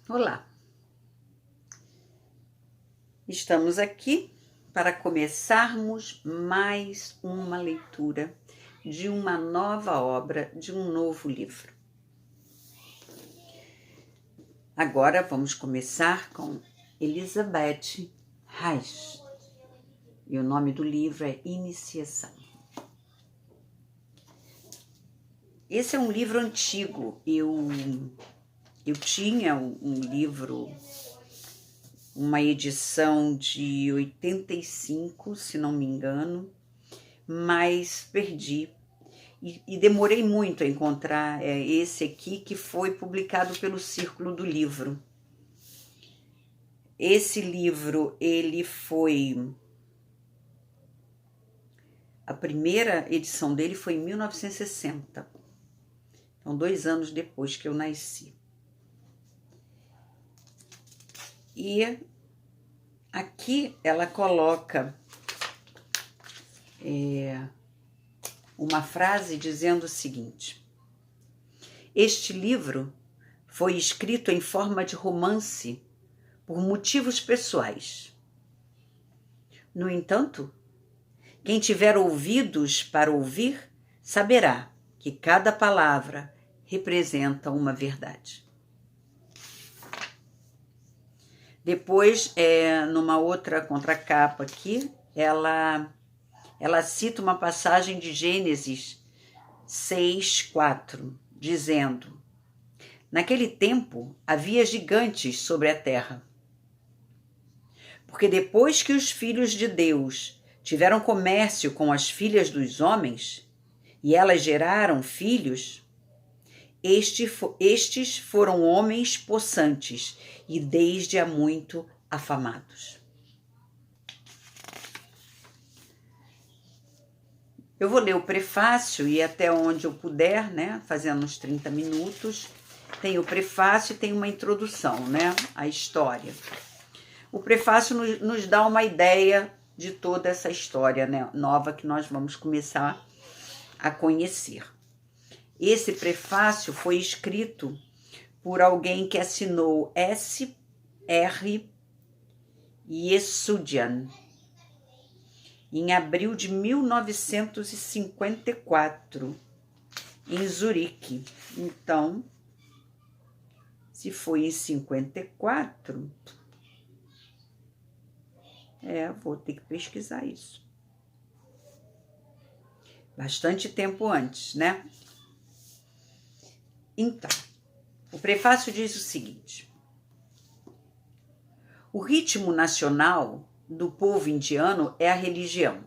Olá, estamos aqui para começarmos mais uma leitura de uma nova obra, de um novo livro. Agora vamos começar com Elizabeth Reich e o nome do livro é Iniciação. Esse é um livro antigo, eu tinha um livro, uma edição de 85, se não me engano, mas perdi e demorei muito a encontrar esse aqui, que foi publicado pelo Círculo do Livro. Esse livro, a primeira edição dele foi em 1960, então 2 anos depois que eu nasci. E aqui ela coloca uma frase dizendo o seguinte: este livro foi escrito em forma de romance por motivos pessoais. No entanto, quem tiver ouvidos para ouvir saberá que cada palavra representa uma verdade. Depois, numa outra contracapa aqui, ela cita uma passagem de Gênesis 6:4, dizendo: naquele tempo havia gigantes sobre a terra. Porque depois que os filhos de Deus tiveram comércio com as filhas dos homens, e elas geraram filhos, estes foram homens possantes e desde há muito afamados. Eu vou ler o prefácio e até onde eu puder, né, fazendo uns 30 minutos. Tem o prefácio e tem uma introdução, né, à história. O prefácio nos dá uma ideia de toda essa história, né, nova que nós vamos começar a conhecer. Esse prefácio foi escrito por alguém que assinou S.R. Yesudian em abril de 1954, em Zurique. Então, se foi em 54, vou ter que pesquisar isso. Bastante tempo antes, né? Então, o prefácio diz o seguinte: o ritmo nacional do povo indiano é a religião.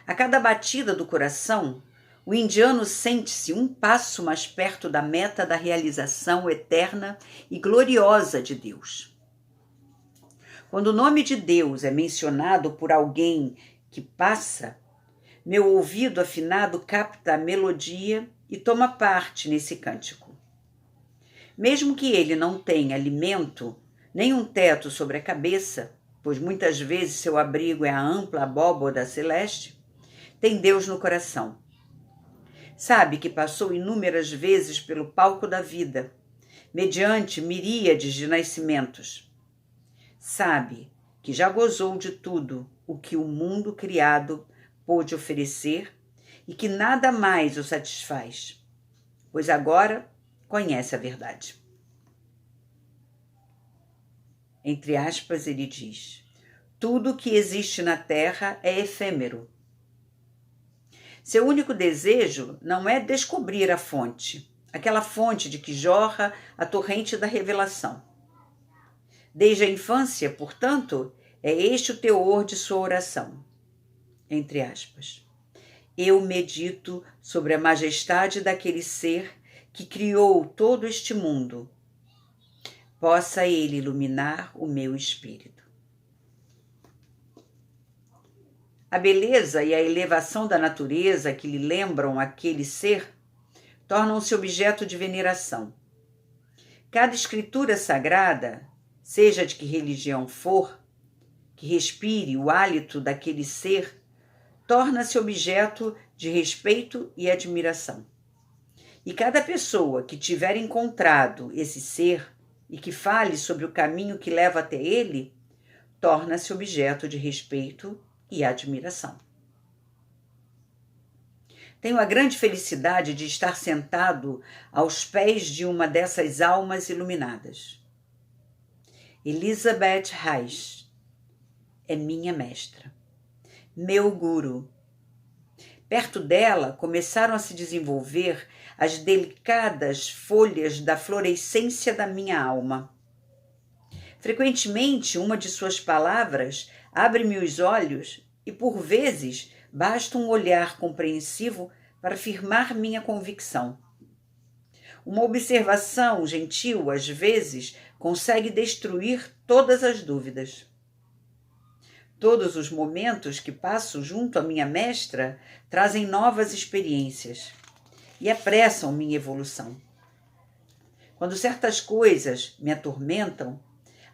A cada batida do coração, o indiano sente-se um passo mais perto da meta da realização eterna e gloriosa de Deus. Quando o nome de Deus é mencionado por alguém que passa, meu ouvido afinado capta a melodia e toma parte nesse cântico. Mesmo que ele não tenha alimento, nem um teto sobre a cabeça, pois muitas vezes seu abrigo é a ampla abóboda celeste, tem Deus no coração. Sabe que passou inúmeras vezes pelo palco da vida, mediante miríades de nascimentos. Sabe que já gozou de tudo o que o mundo criado pôde oferecer e que nada mais o satisfaz, pois agora conhece a verdade. Entre aspas, ele diz: tudo que existe na terra é efêmero. Seu único desejo não é descobrir a fonte, aquela fonte de que jorra a torrente da revelação. Desde a infância, portanto, é este o teor de sua oração. Entre aspas. Eu medito sobre a majestade daquele ser que criou todo este mundo. Possa ele iluminar o meu espírito. A beleza e a elevação da natureza que lhe lembram aquele ser tornam-se objeto de veneração. Cada escritura sagrada, seja de que religião for, que respire o hálito daquele ser, torna-se objeto de respeito e admiração. E cada pessoa que tiver encontrado esse ser e que fale sobre o caminho que leva até ele, torna-se objeto de respeito e admiração. Tenho a grande felicidade de estar sentado aos pés de uma dessas almas iluminadas. Elizabeth Reich é minha mestra, meu guru. Perto dela começaram a se desenvolver as delicadas folhas da florescência da minha alma. Frequentemente, uma de suas palavras abre-me os olhos e, por vezes, basta um olhar compreensivo para firmar minha convicção. Uma observação gentil, às vezes, consegue destruir todas as dúvidas. Todos os momentos que passo junto à minha mestra trazem novas experiências e apressam minha evolução. Quando certas coisas me atormentam,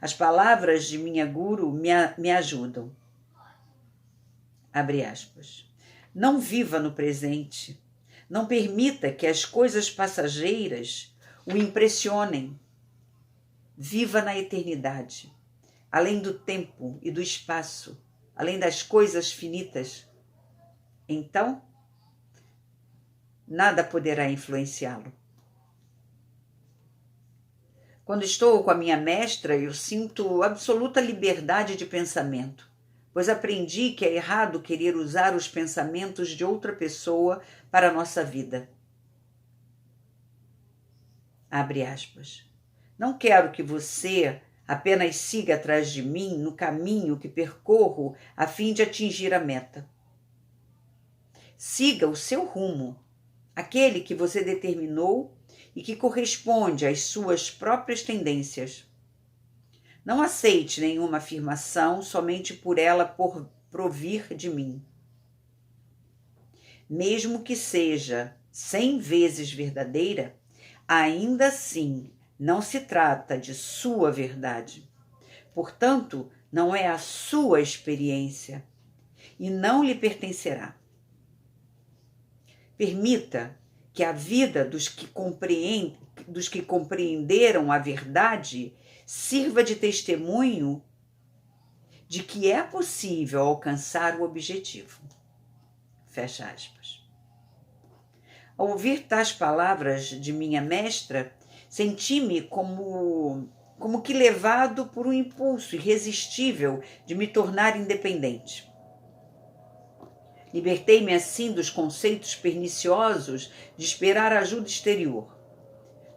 as palavras de minha guru me ajudam. Abre aspas. Não viva no presente. Não permita que as coisas passageiras o impressionem. Viva na eternidade, além do tempo e do espaço, além das coisas finitas. Então, nada poderá influenciá-lo. Quando estou com a minha mestra, eu sinto absoluta liberdade de pensamento, pois aprendi que é errado querer usar os pensamentos de outra pessoa para a nossa vida. Abre aspas. Não quero que você apenas siga atrás de mim no caminho que percorro a fim de atingir a meta. Siga o seu rumo, aquele que você determinou e que corresponde às suas próprias tendências. Não aceite nenhuma afirmação somente por ela provir de mim. Mesmo que seja 100 vezes verdadeira, ainda assim não se trata de sua verdade. Portanto, não é a sua experiência e não lhe pertencerá. Permita que a vida dos que compreenderam a verdade sirva de testemunho de que é possível alcançar o objetivo. Fecha aspas. Ao ouvir tais palavras de minha mestra, senti-me como que levado por um impulso irresistível de me tornar independente. Libertei-me assim dos conceitos perniciosos de esperar ajuda exterior.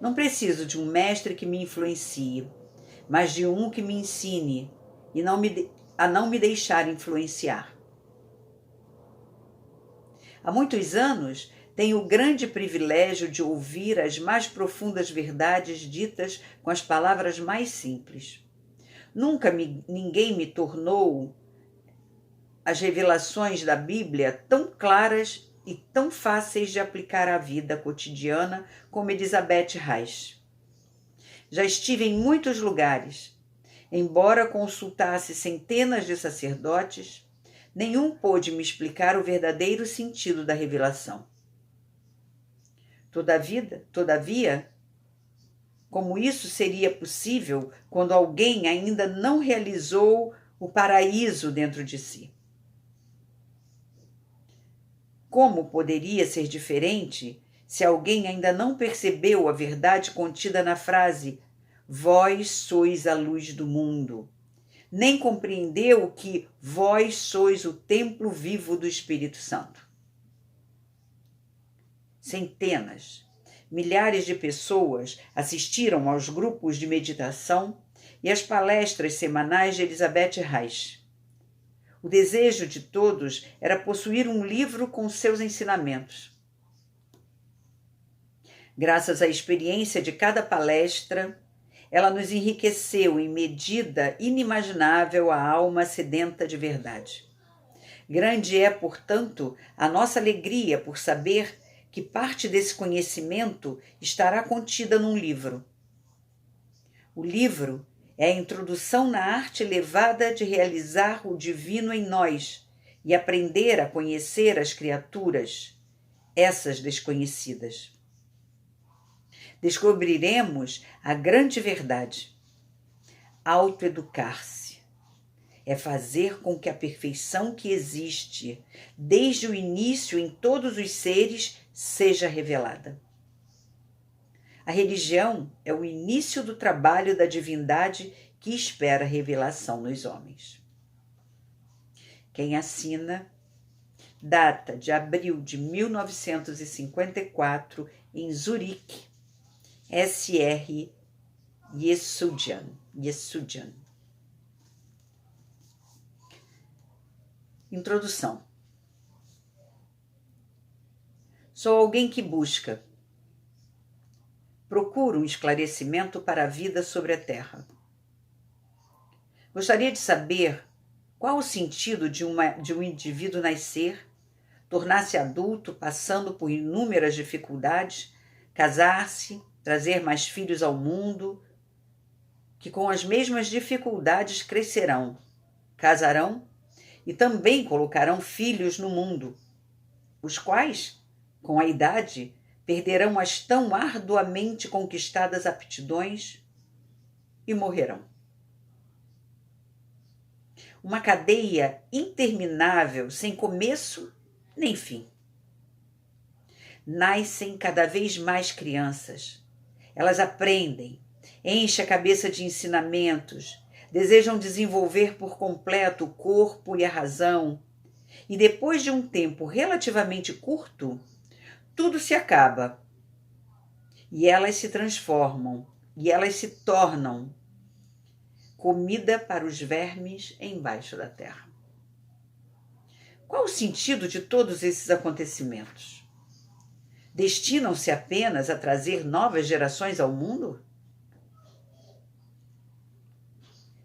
Não preciso de um mestre que me influencie, mas de um que me ensine a não me deixar influenciar. Há muitos anos, tenho o grande privilégio de ouvir as mais profundas verdades ditas com as palavras mais simples. Nunca ninguém me tornou as revelações da Bíblia tão claras e tão fáceis de aplicar à vida cotidiana como Elizabeth Reich. Já estive em muitos lugares. Embora consultasse centenas de sacerdotes, nenhum pôde me explicar o verdadeiro sentido da revelação. Todavia, como isso seria possível quando alguém ainda não realizou o paraíso dentro de si? Como poderia ser diferente se alguém ainda não percebeu a verdade contida na frase "Vós sois a luz do mundo", nem compreendeu que vós sois o templo vivo do Espírito Santo? Centenas, milhares de pessoas assistiram aos grupos de meditação e às palestras semanais de Elizabeth Reich. O desejo de todos era possuir um livro com seus ensinamentos. Graças à experiência de cada palestra, ela nos enriqueceu em medida inimaginável a alma sedenta de verdade. Grande é, portanto, a nossa alegria por saber que parte desse conhecimento estará contida num livro. O livro é a introdução na arte elevada de realizar o divino em nós e aprender a conhecer as criaturas, essas desconhecidas. descobriremos a grande verdade. Autoeducar-se é fazer com que a perfeição que existe desde o início em todos os seres seja revelada. A religião é o início do trabalho da divindade que espera revelação nos homens. Quem assina, data de abril de 1954, em Zurique, S.R. Yesudian. Introdução. Sou alguém que procuro um esclarecimento para a vida sobre a Terra. Gostaria de saber qual o sentido de um indivíduo nascer, tornar-se adulto, passando por inúmeras dificuldades, casar-se, trazer mais filhos ao mundo, que com as mesmas dificuldades crescerão, casarão e também colocarão filhos no mundo, os quais, com a idade, perderão as tão arduamente conquistadas aptidões e morrerão. Uma cadeia interminável, sem começo nem fim. Nascem cada vez mais crianças. Elas aprendem, enchem a cabeça de ensinamentos, desejam desenvolver por completo o corpo e a razão, e depois de um tempo relativamente curto, tudo se acaba, e elas se transformam, e elas se tornam comida para os vermes embaixo da terra. Qual o sentido de todos esses acontecimentos? Destinam-se apenas a trazer novas gerações ao mundo?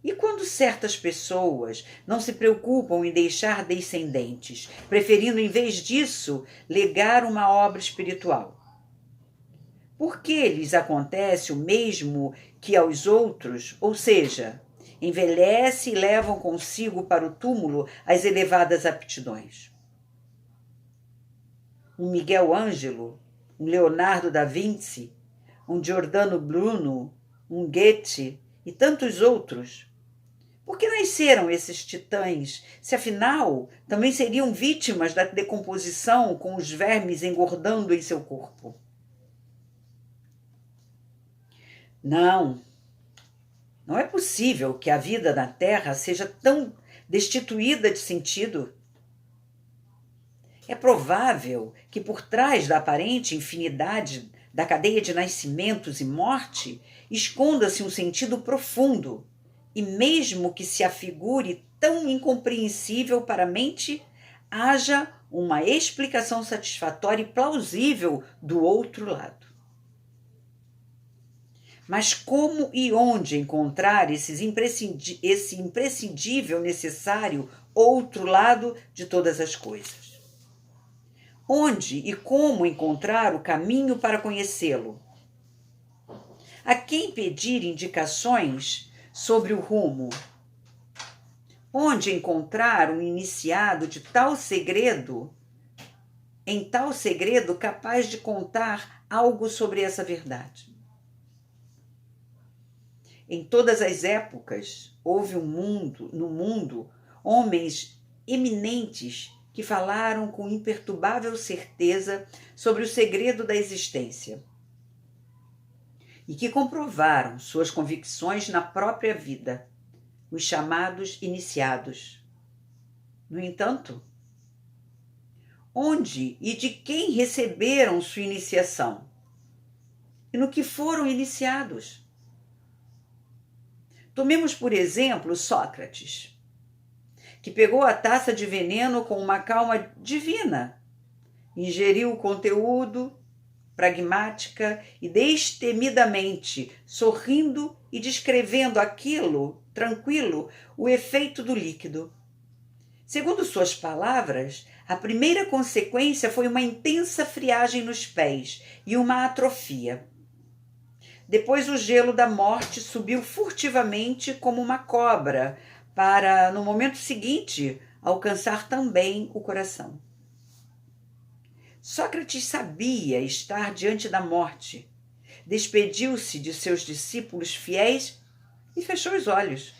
E quando certas pessoas não se preocupam em deixar descendentes, preferindo, em vez disso, legar uma obra espiritual? Por que lhes acontece o mesmo que aos outros, ou seja, envelhece e levam consigo para o túmulo as elevadas aptidões? Um Miguel Ângelo, um Leonardo da Vinci, um Giordano Bruno, um Goethe e tantos outros. Por que nasceram esses titãs, se afinal também seriam vítimas da decomposição com os vermes engordando em seu corpo? Não é possível que a vida na Terra seja tão destituída de sentido. É provável que por trás da aparente infinidade da cadeia de nascimentos e morte esconda-se um sentido profundo, e mesmo que se afigure tão incompreensível para a mente, haja uma explicação satisfatória e plausível do outro lado. Mas como e onde encontrar esse imprescindível, necessário outro lado de todas as coisas? Onde e como encontrar o caminho para conhecê-lo? A quem pedir indicações sobre o rumo? Onde encontrar um iniciado de tal segredo, capaz de contar algo sobre essa verdade? Em todas as épocas, houve no mundo, homens eminentes que falaram com imperturbável certeza sobre o segredo da existência e que comprovaram suas convicções na própria vida, os chamados iniciados. No entanto, onde e de quem receberam sua iniciação? E no que foram iniciados? Tomemos, por exemplo, Sócrates, que pegou a taça de veneno com uma calma divina, ingeriu o conteúdo pragmática e destemidamente, sorrindo e descrevendo aquilo, tranquilo, o efeito do líquido. Segundo suas palavras, a primeira consequência foi uma intensa friagem nos pés e uma atrofia. Depois o gelo da morte subiu furtivamente como uma cobra, para, no momento seguinte, alcançar também o coração. Sócrates sabia estar diante da morte, despediu-se de seus discípulos fiéis e fechou os olhos.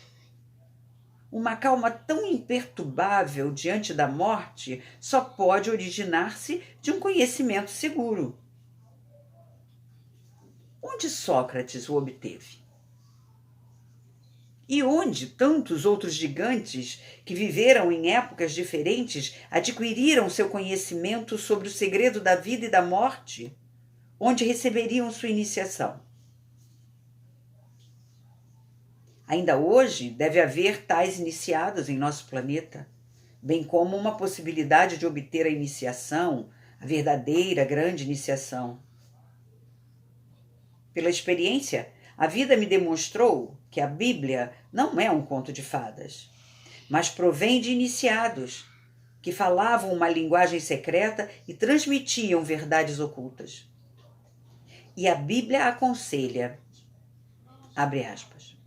Uma calma tão imperturbável diante da morte só pode originar-se de um conhecimento seguro. Onde Sócrates o obteve? E onde tantos outros gigantes que viveram em épocas diferentes adquiriram seu conhecimento sobre o segredo da vida e da morte? Onde receberiam sua iniciação? Ainda hoje deve haver tais iniciados em nosso planeta, bem como uma possibilidade de obter a iniciação, a verdadeira grande iniciação. Pela experiência, a vida me demonstrou que a Bíblia não é um conto de fadas, mas provém de iniciados que falavam uma linguagem secreta e transmitiam verdades ocultas. E a Bíblia aconselha, abre aspas,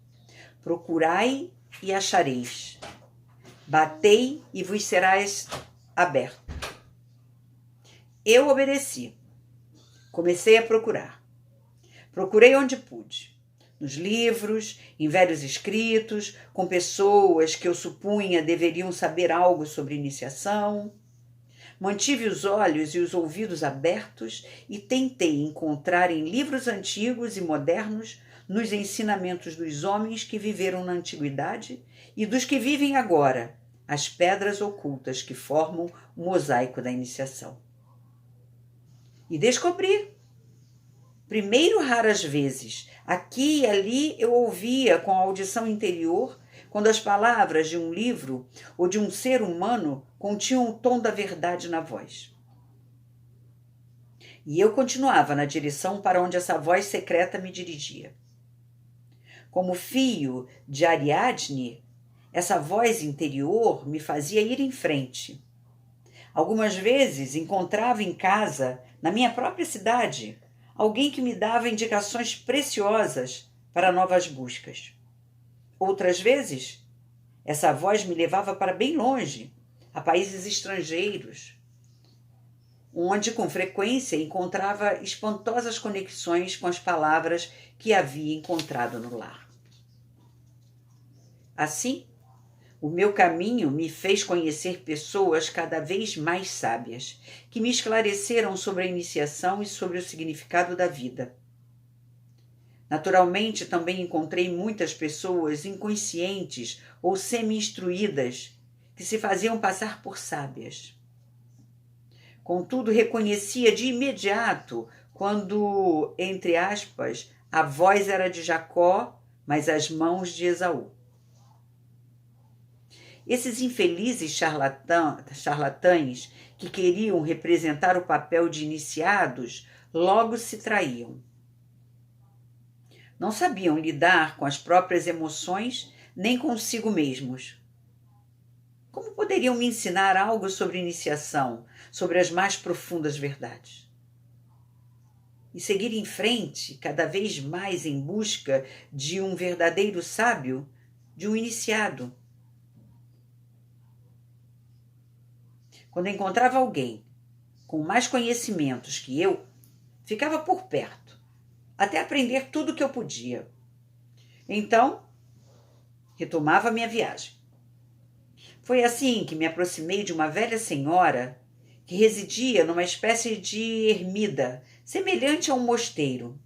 procurai e achareis, batei e vos serás aberto. Eu obedeci, comecei a procurar. Procurei onde pude, nos livros, em velhos escritos, com pessoas que eu supunha deveriam saber algo sobre iniciação. Mantive os olhos e os ouvidos abertos e tentei encontrar em livros antigos e modernos, nos ensinamentos dos homens que viveram na antiguidade e dos que vivem agora, as pedras ocultas que formam o mosaico da iniciação. E descobri. Primeiro, raras vezes, aqui e ali eu ouvia com a audição interior, quando as palavras de um livro ou de um ser humano continham o tom da verdade na voz. E eu continuava na direção para onde essa voz secreta me dirigia. Como filho de Ariadne, essa voz interior me fazia ir em frente. Algumas vezes encontrava em casa, na minha própria cidade, alguém que me dava indicações preciosas para novas buscas. Outras vezes, essa voz me levava para bem longe, a países estrangeiros, onde com frequência encontrava espantosas conexões com as palavras que havia encontrado no lar. Assim, o meu caminho me fez conhecer pessoas cada vez mais sábias, que me esclareceram sobre a iniciação e sobre o significado da vida. Naturalmente, também encontrei muitas pessoas inconscientes ou semi-instruídas que se faziam passar por sábias. Contudo, reconhecia de imediato quando, entre aspas, a voz era de Jacó, mas as mãos de Esaú. Esses infelizes charlatães que queriam representar o papel de iniciados logo se traíam. Não sabiam lidar com as próprias emoções nem consigo mesmos. Como poderiam me ensinar algo sobre iniciação, sobre as mais profundas verdades? E seguir em frente, cada vez mais em busca de um verdadeiro sábio, de um iniciado. Quando encontrava alguém com mais conhecimentos que eu, ficava por perto, até aprender tudo o que eu podia. Então, retomava minha viagem. Foi assim que me aproximei de uma velha senhora que residia numa espécie de ermida, semelhante a um mosteiro.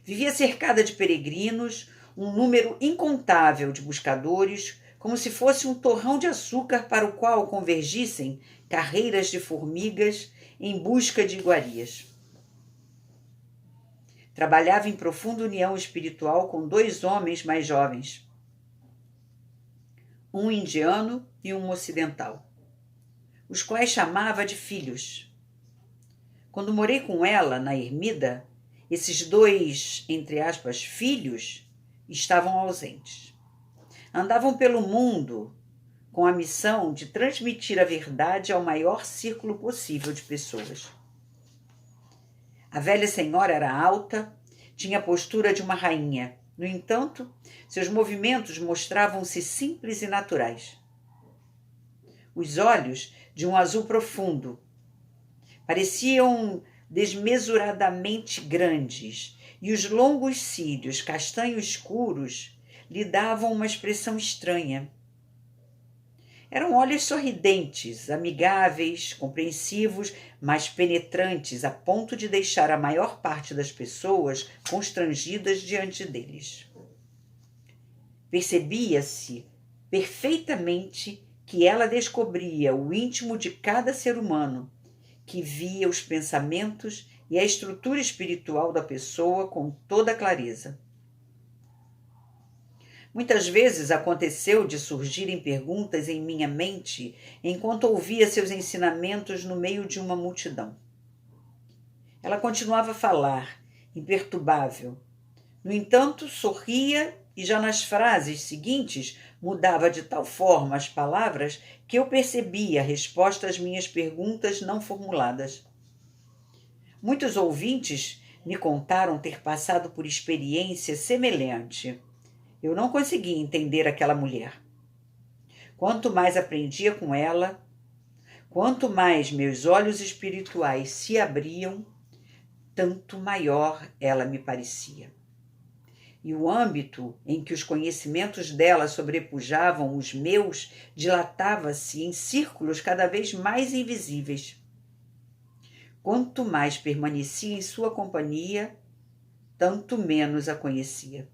Vivia cercada de peregrinos, um número incontável de buscadores, como se fosse um torrão de açúcar para o qual convergissem carreiras de formigas em busca de iguarias. Trabalhava em profunda união espiritual com 2 homens mais jovens, um indiano e um ocidental, os quais chamava de filhos. Quando morei com ela na ermida, esses 2, entre aspas, filhos, estavam ausentes. Andavam pelo mundo com a missão de transmitir a verdade ao maior círculo possível de pessoas. A velha senhora era alta, tinha a postura de uma rainha. No entanto, seus movimentos mostravam-se simples e naturais. Os olhos, de um azul profundo, pareciam desmesuradamente grandes e os longos cílios castanho escuros lhe davam uma expressão estranha. Eram olhos sorridentes, amigáveis, compreensivos, mas penetrantes a ponto de deixar a maior parte das pessoas constrangidas diante deles. Percebia-se perfeitamente que ela descobria o íntimo de cada ser humano, que via os pensamentos e a estrutura espiritual da pessoa com toda clareza. Muitas vezes aconteceu de surgirem perguntas em minha mente enquanto ouvia seus ensinamentos no meio de uma multidão. Ela continuava a falar, imperturbável. No entanto, sorria e já nas frases seguintes mudava de tal forma as palavras que eu percebia a resposta às minhas perguntas não formuladas. Muitos ouvintes me contaram ter passado por experiência semelhante. Eu não conseguia entender aquela mulher. Quanto mais aprendia com ela, quanto mais meus olhos espirituais se abriam, tanto maior ela me parecia. E o âmbito em que os conhecimentos dela sobrepujavam os meus dilatava-se em círculos cada vez mais invisíveis. Quanto mais permanecia em sua companhia, tanto menos a conhecia.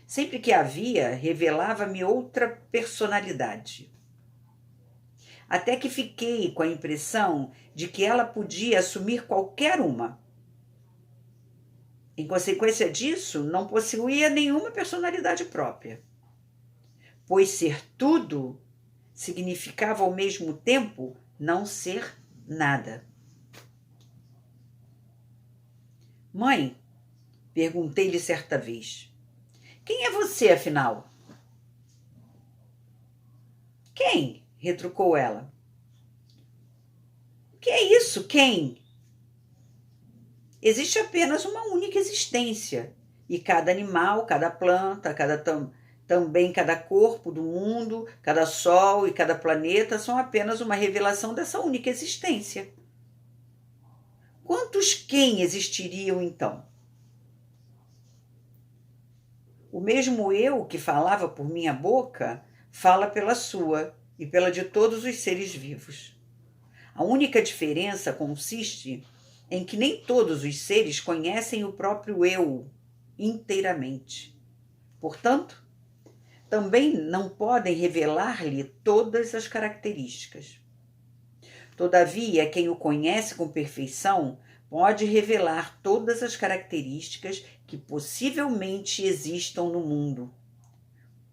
Sempre que a via, revelava-me outra personalidade. Até que fiquei com a impressão de que ela podia assumir qualquer uma. Em consequência disso, não possuía nenhuma personalidade própria, pois ser tudo significava ao mesmo tempo não ser nada. Mãe, perguntei-lhe certa vez, quem é você, afinal? Quem? Retrucou ela. O que é isso, quem? Existe apenas uma única existência, e cada animal, cada planta, também cada corpo do mundo, cada sol e cada planeta são apenas uma revelação dessa única existência. Quantos quem existiriam então? O mesmo eu que falava por minha boca, fala pela sua e pela de todos os seres vivos. A única diferença consiste em que nem todos os seres conhecem o próprio eu inteiramente. Portanto, também não podem revelar-lhe todas as características. Todavia, quem o conhece com perfeição pode revelar todas as características que possivelmente existam no mundo,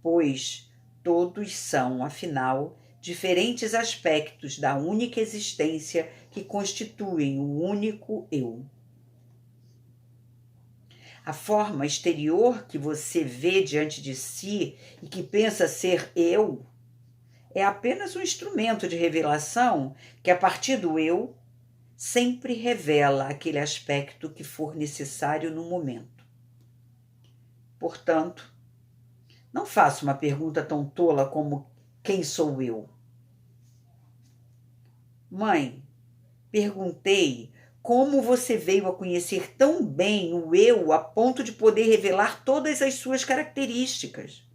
pois todos são, afinal, diferentes aspectos da única existência que constituem o único eu. A forma exterior que você vê diante de si e que pensa ser eu é apenas um instrumento de revelação que, a partir do eu, sempre revela aquele aspecto que for necessário no momento. Portanto, não faça uma pergunta tão tola como quem sou eu? Mãe, perguntei como você veio a conhecer tão bem o eu a ponto de poder revelar todas as suas características.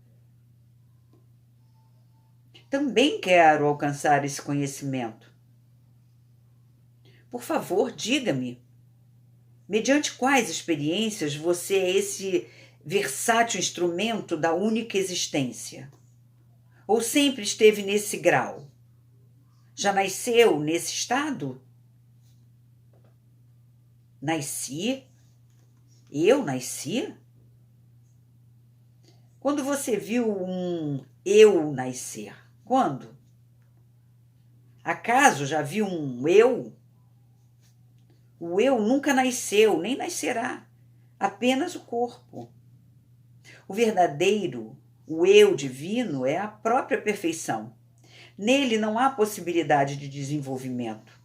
Também quero alcançar esse conhecimento. Por favor, diga-me, mediante quais experiências você é esse versátil instrumento da única existência? Ou sempre esteve nesse grau? Já nasceu nesse estado? Nasci? Eu nasci? Quando você viu um eu nascer? Quando? Acaso já viu um eu? O eu nunca nasceu, nem nascerá, apenas o corpo. O verdadeiro, o eu divino, é a própria perfeição. Nele não há possibilidade de desenvolvimento.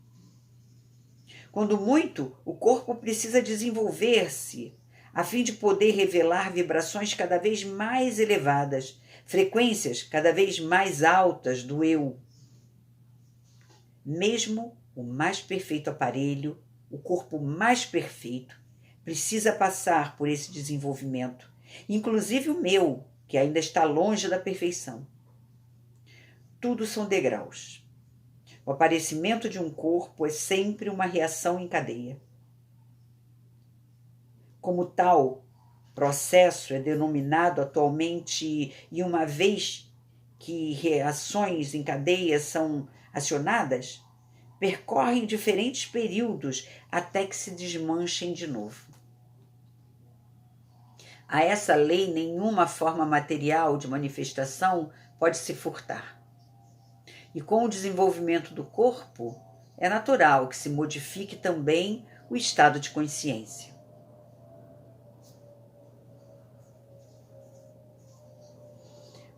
Quando muito, o corpo precisa desenvolver-se, a fim de poder revelar vibrações cada vez mais elevadas, frequências cada vez mais altas do eu. Mesmo o mais perfeito aparelho, o corpo mais perfeito, precisa passar por esse desenvolvimento, inclusive o meu, que ainda está longe da perfeição. Tudo são degraus. O aparecimento de um corpo é sempre uma reação em cadeia. Como tal processo é denominado atualmente, e uma vez que reações em cadeia são acionadas, percorrem diferentes períodos até que se desmanchem de novo. A essa lei, nenhuma forma material de manifestação pode se furtar. E com o desenvolvimento do corpo, é natural que se modifique também o estado de consciência.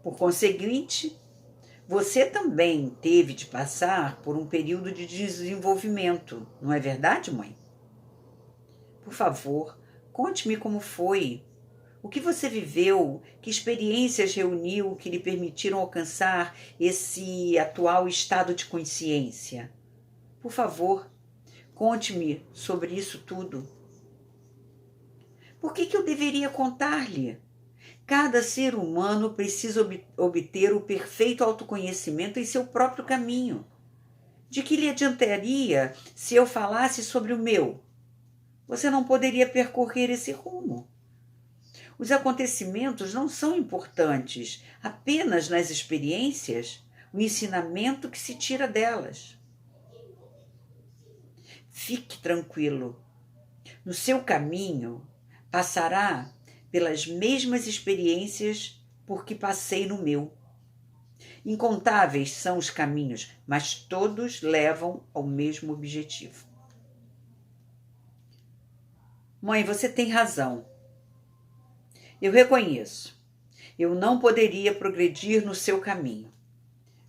Por conseguinte, você também teve de passar por um período de desenvolvimento, não é verdade, mãe? Por favor, conte-me como foi. O que você viveu? Que experiências reuniu que lhe permitiram alcançar esse atual estado de consciência? Por favor, conte-me sobre isso tudo. Por que eu deveria contar-lhe? Cada ser humano precisa obter o perfeito autoconhecimento em seu próprio caminho. De que lhe adiantaria se eu falasse sobre o meu? Você não poderia percorrer esse rumo. Os acontecimentos não são importantes, apenas nas experiências, o ensinamento que se tira delas. Fique tranquilo. No seu caminho, passará pelas mesmas experiências por que passei no meu. Incontáveis são os caminhos, mas todos levam ao mesmo objetivo. Mãe, você tem razão. Eu reconheço. Eu não poderia progredir no seu caminho.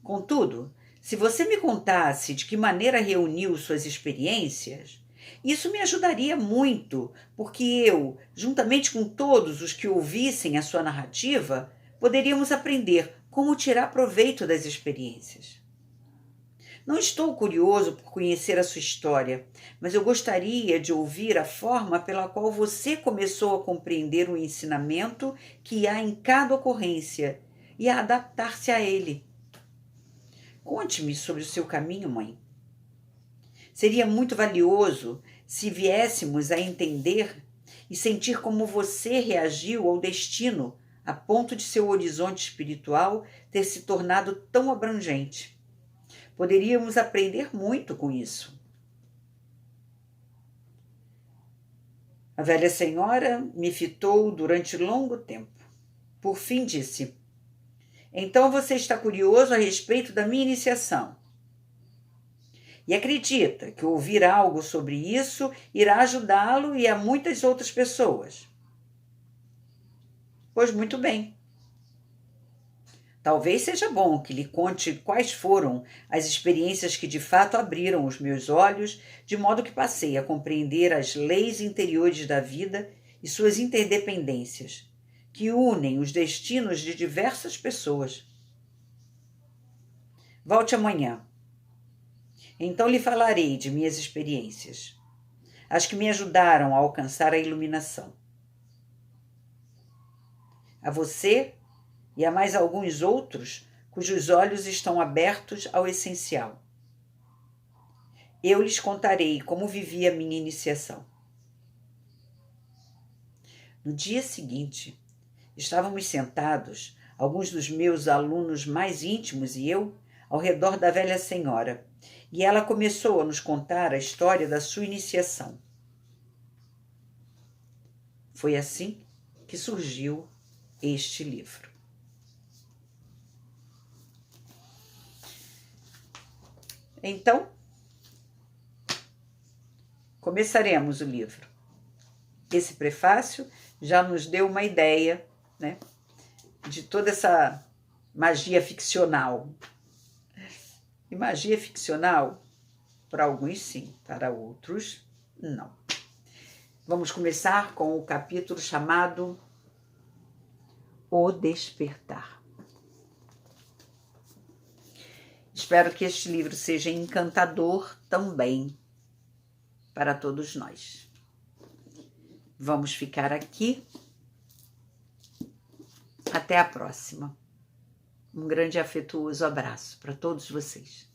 Contudo, se você me contasse de que maneira reuniu suas experiências, isso me ajudaria muito, porque eu, juntamente com todos os que ouvissem a sua narrativa, poderíamos aprender como tirar proveito das experiências. Não estou curioso por conhecer a sua história, mas eu gostaria de ouvir a forma pela qual você começou a compreender o ensinamento que há em cada ocorrência e a adaptar-se a ele. Conte-me sobre o seu caminho, mãe. Seria muito valioso se viéssemos a entender e sentir como você reagiu ao destino a ponto de seu horizonte espiritual ter se tornado tão abrangente. Poderíamos aprender muito com isso. A velha senhora me fitou durante longo tempo. Por fim disse: então você está curioso a respeito da minha iniciação. E acredita que ouvir algo sobre isso irá ajudá-lo e a muitas outras pessoas. Pois muito bem. Talvez seja bom que lhe conte quais foram as experiências que de fato abriram os meus olhos, de modo que passei a compreender as leis interiores da vida e suas interdependências, que unem os destinos de diversas pessoas. Volte amanhã. Então lhe falarei de minhas experiências, as que me ajudaram a alcançar a iluminação. A você e a mais alguns outros cujos olhos estão abertos ao essencial. Eu lhes contarei como vivi a minha iniciação. No dia seguinte, estávamos sentados, alguns dos meus alunos mais íntimos e eu, ao redor da velha senhora, e ela começou a nos contar a história da sua iniciação. Foi assim que surgiu este livro. Então, começaremos o livro. Esse prefácio já nos deu uma ideia, né, de toda essa magia ficcional. E magia ficcional, para alguns sim, para outros não. Vamos começar com o capítulo chamado O Despertar. Espero que este livro seja encantador também para todos nós. Vamos ficar aqui. Até a próxima. Um grande e afetuoso abraço para todos vocês.